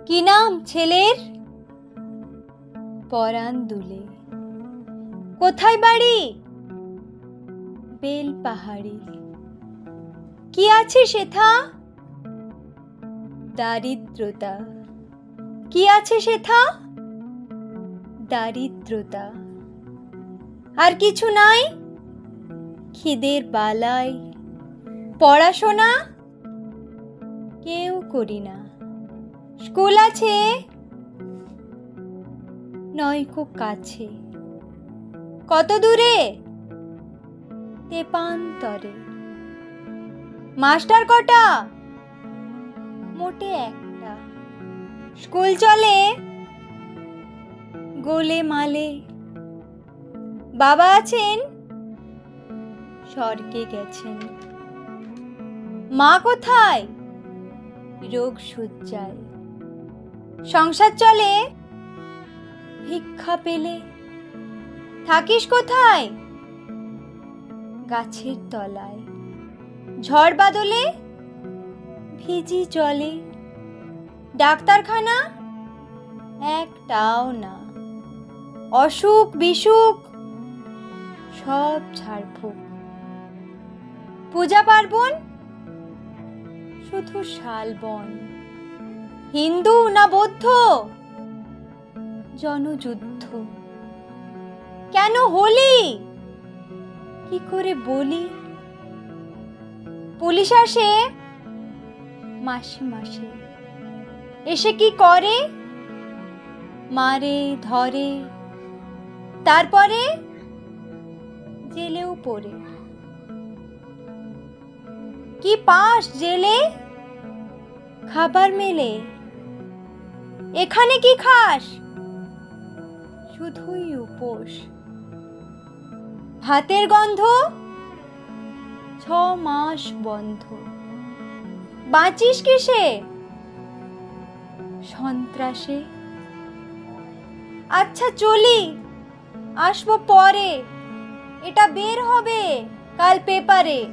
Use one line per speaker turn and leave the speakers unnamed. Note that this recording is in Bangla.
কি নাম ছেলের? পরাণ দুলে। কোথায় বাড়ি? বেল পাহাড়ি। কি আছে সেথা? দারিদ্রতা। কি আছে সেথা? দারিদ্রতা। আর কিছু নাই? খিদের বালাই। পড়াশোনা কেউ করি না। স্কুল আছে নয়কো কাছে। কত দূরে? তেপান্তরে। মাস্টার কটা? মোটে একটা। স্কুল চলে গোলে মালে। বাবা আছেন? স্বর্গে গেছেন। মা কোথায়? রোগ শয্যায়। সংসার চলে ভিক্ষা পেলে। থাকিস কোথায়? গাছের তলায়। ঝড় বাদলে ভিজি জলে। ডাক্তারখানা একটাও না। অসুখ বিসুখ সব ঝাড়ফুঁক। পূজা পার্বণ শুধু শালবন। হিন্দু না বৌদ্ধ? জনযুদ্ধ। কেন হোলি? কি করে বলি? পুলিশ আসে মাসে মাসে। এসে কি করে? মারে ধরে। তারপরে জেলেও পড়ে। কি পাস জেলে? খাবার মেলে। এখানে কি খাস? শুধুই উপোস। ভাতের গন্ধ 6 মাস বন্ধ। বাঁচিস কিসে? সন্ত্রাসে। আচ্ছা চলি, আসবো পরে। এটা বের হবে কাল পেপারে।